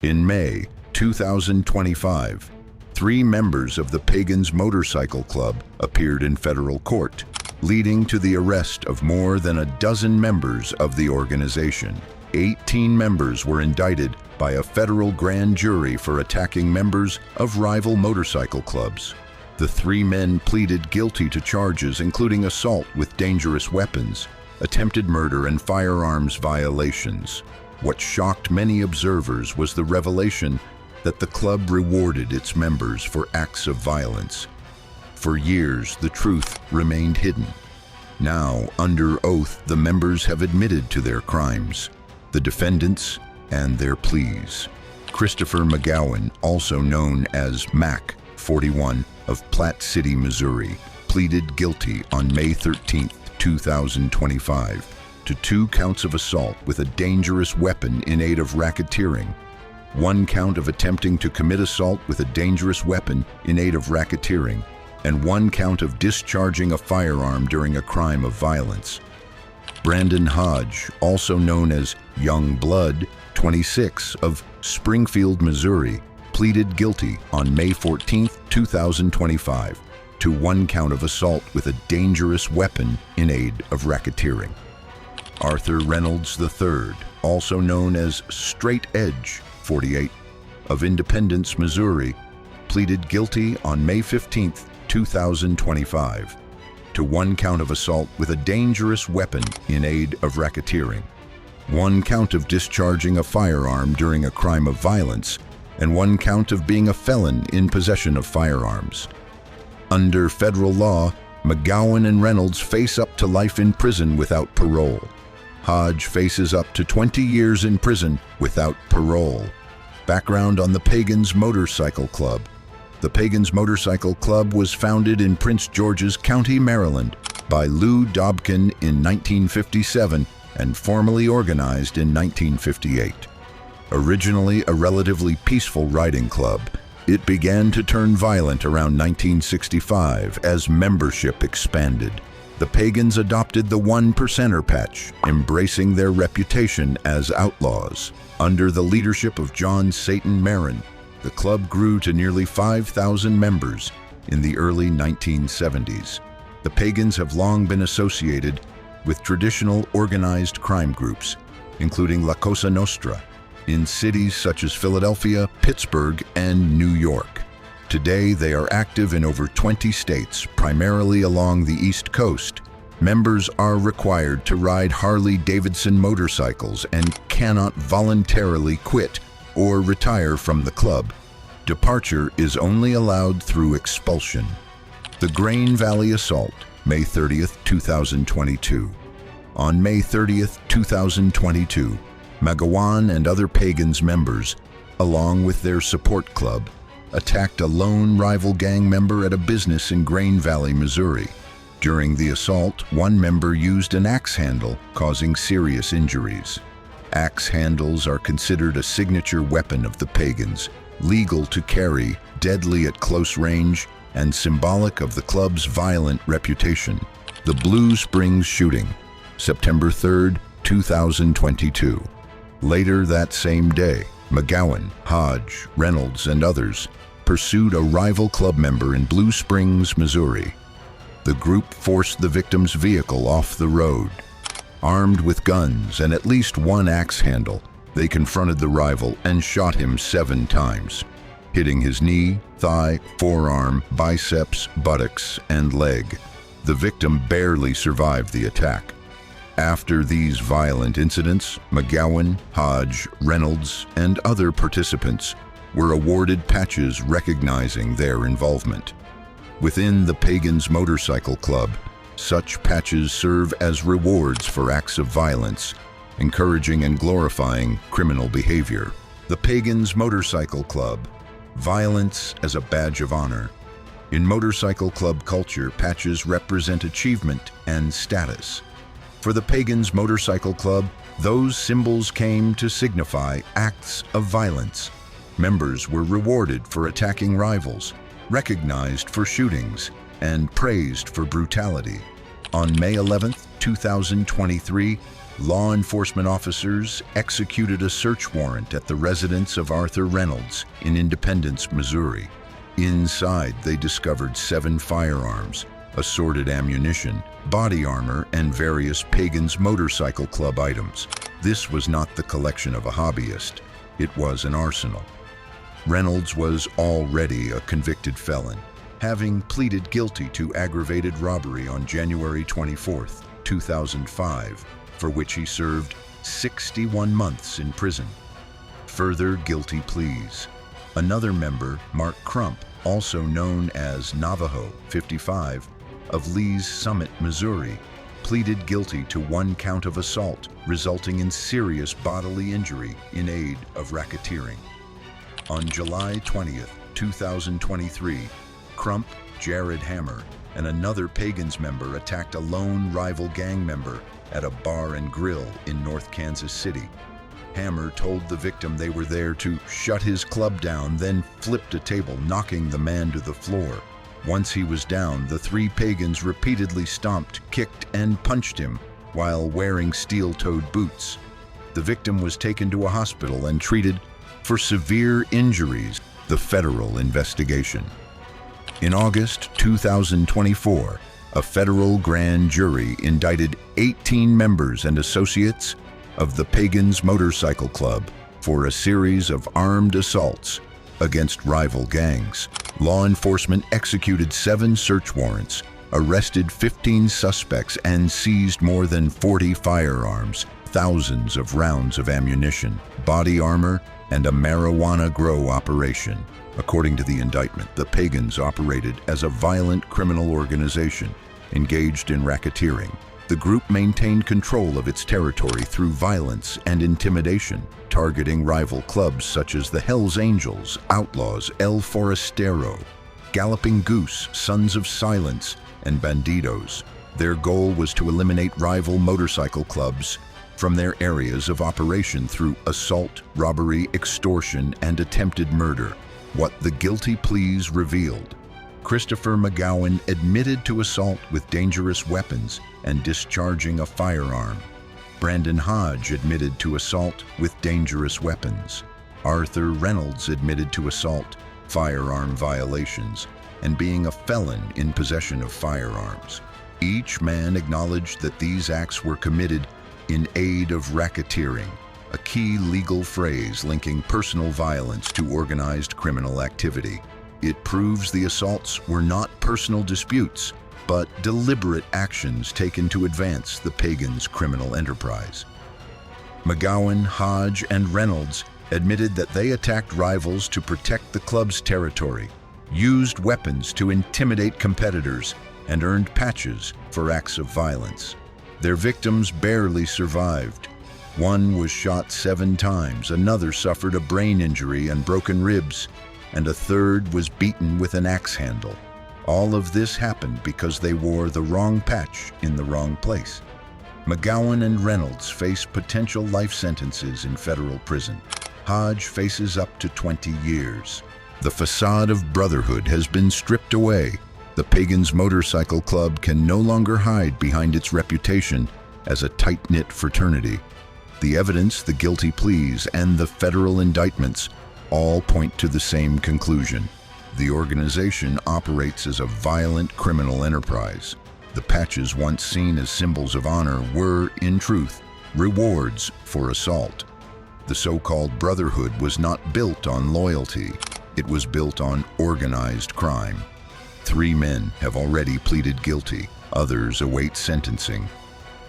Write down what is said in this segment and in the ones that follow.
In May 2025, 3 members of the Pagan'S motorcycle club appeared in federal court, leading to the arrest of more than a dozen members of the organization. 18 members were indicted by a federal grand jury for attacking members of rival motorcycle clubs. The 3 men pleaded guilty to charges including assault with dangerous weapons, attempted murder, and firearms violations. What shocked many observers was the revelation that the club rewarded its members for acts of violence. For years, the truth remained hidden. Now, under oath, the members have admitted to their crimes, the defendants and their pleas. Christopher McGowan, also known as Mac, 41, of Platte City, Missouri, pleaded guilty on May 13, 2025, to 2 counts of assault with a dangerous weapon in aid of racketeering, 1 count of attempting to commit assault with a dangerous weapon in aid of racketeering, and 1 count of discharging a firearm during a crime of violence. Brandon Hodge, also known as Young Blood, 26, of Springfield, Missouri, pleaded guilty on May 14, 2025, to 1 count of assault with a dangerous weapon in aid of racketeering. Arthur Reynolds III, also known as Straight Edge, 48, of Independence, Missouri, pleaded guilty on May 15, 2025, to 1 count of assault with a dangerous weapon in aid of racketeering, 1 count of discharging a firearm during a crime of violence, and 1 count of being a felon in possession of firearms. Under federal law, McGowan and Reynolds face up to life in prison without parole. Hodge faces up to 20 years in prison without parole. Background on the Pagan'S Motorcycle Club. The Pagan'S Motorcycle Club was founded in Prince George's County, Maryland, by Lou Dobkin in 1957 and formally organized in 1958. Originally a relatively peaceful riding club, it began to turn violent around 1965 as membership expanded. The Pagan'S adopted the 1%er patch, embracing their reputation as outlaws. Under the leadership of John Satan Marin, the club grew to nearly 5,000 members in the early 1970s. The Pagan'S have long been associated with traditional organized crime groups, including La Cosa Nostra, in cities such as Philadelphia, Pittsburgh, and New York. Today, they are active in over 20 states, primarily along the East Coast. Members are required to ride Harley-Davidson motorcycles and cannot voluntarily quit or retire from the club. Departure is only allowed through expulsion. The Grain Valley Assault, May 30, 2022. On May 30, 2022, McGowan and other Pagan'S members, along with their support club, attacked a lone rival gang member at a business in Grain Valley, Missouri. During the assault, 1 member used an axe handle, causing serious injuries. Axe handles are considered a signature weapon of the Pagan'S, legal to carry, deadly at close range, and symbolic of the club's violent reputation. The Blue Springs shooting, September 3, 2022. Later that same day, McGowan, Hodge, Reynolds, and others pursued a rival club member in Blue Springs, Missouri. The group forced the victim's vehicle off the road. Armed with guns and at least 1 axe handle, they confronted the rival and shot him 7 times, hitting his knee, thigh, forearm, biceps, buttocks, and leg. The victim barely survived the attack. After these violent incidents, McGowan, Hodge, Reynolds, and other participants were awarded patches recognizing their involvement. Within the Pagan'S Motorcycle Club, such patches serve as rewards for acts of violence, encouraging and glorifying criminal behavior. The Pagan'S Motorcycle Club, violence as a badge of honor. In motorcycle club culture, patches represent achievement and status. For the Pagan'S Motorcycle Club, those symbols came to signify acts of violence. Members were rewarded for attacking rivals, recognized for shootings, and praised for brutality. On May 11, 2023, law enforcement officers executed a search warrant at the residence of Arthur Reynolds in Independence, Missouri. Inside, they discovered 7 firearms, assorted ammunition, body armor, and various Pagan'S motorcycle club items. This was not the collection of a hobbyist. It was an arsenal. Reynolds was already a convicted felon, having pleaded guilty to aggravated robbery on January 24, 2005, for which he served 61 months in prison. Further guilty pleas. Another member, Mark Crump, also known as Navajo 55, of Lee's Summit, Missouri, pleaded guilty to 1 count of assault, resulting in serious bodily injury in aid of racketeering. On July 20, 2023, Crump, Jared Hammer, and another Pagan'S member attacked a lone rival gang member at a bar and grill in North Kansas City. Hammer told the victim they were there to shut his club down, then flipped a table, knocking the man to the floor. Once he was down, the 3 Pagan'S repeatedly stomped, kicked, and punched him while wearing steel-toed boots. The victim was taken to a hospital and treated for severe injuries. The federal investigation. In August 2024, a federal grand jury indicted 18 members and associates of the Pagan'S Motorcycle Club for a series of armed assaults against rival gangs. Law enforcement executed 7 search warrants, arrested 15 suspects, and seized more than 40 firearms, thousands of rounds of ammunition, body armor, and a marijuana grow operation. According to the indictment, the Pagan'S operated as a violent criminal organization engaged in racketeering. The group maintained control of its territory through violence and intimidation, targeting rival clubs such as the Hells Angels, Outlaws, El Forastero, Galloping Goose, Sons of Silence, and Bandidos. Their goal was to eliminate rival motorcycle clubs from their areas of operation through assault, robbery, extortion, and attempted murder. What the guilty pleas revealed. Christopher McGowan admitted to assault with dangerous weapons and discharging a firearm. Brandon Hodge admitted to assault with dangerous weapons. Arthur Reynolds admitted to assault, firearm violations, and being a felon in possession of firearms. Each man acknowledged that these acts were committed in aid of racketeering, a key legal phrase linking personal violence to organized criminal activity. It proves the assaults were not personal disputes, but deliberate actions taken to advance the Pagan'S criminal enterprise. McGowan, Hodge, and Reynolds admitted that they attacked rivals to protect the club's territory, used weapons to intimidate competitors, and earned patches for acts of violence. Their victims barely survived. One was shot 7 times, another suffered a brain injury and broken ribs, and a third was beaten with an axe handle. All of this happened because they wore the wrong patch in the wrong place. McGowan and Reynolds face potential life sentences in federal prison. Hodge faces up to 20 years. The facade of brotherhood has been stripped away. The Pagan'S Motorcycle Club can no longer hide behind its reputation as a tight-knit fraternity. The evidence, the guilty pleas, and the federal indictments all point to the same conclusion. The organization operates as a violent criminal enterprise. The patches once seen as symbols of honor were, in truth, rewards for assault. The so-called brotherhood was not built on loyalty. It was built on organized crime. 3 men have already pleaded guilty. Others await sentencing.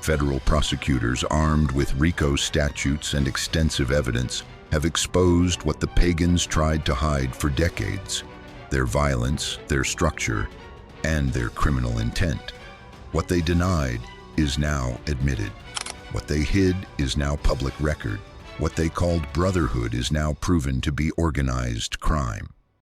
Federal prosecutors, armed with RICO statutes and extensive evidence, have exposed what the Pagan'S tried to hide for decades: their violence, their structure, and their criminal intent. What they denied is now admitted. What they hid is now public record. What they called brotherhood is now proven to be organized crime.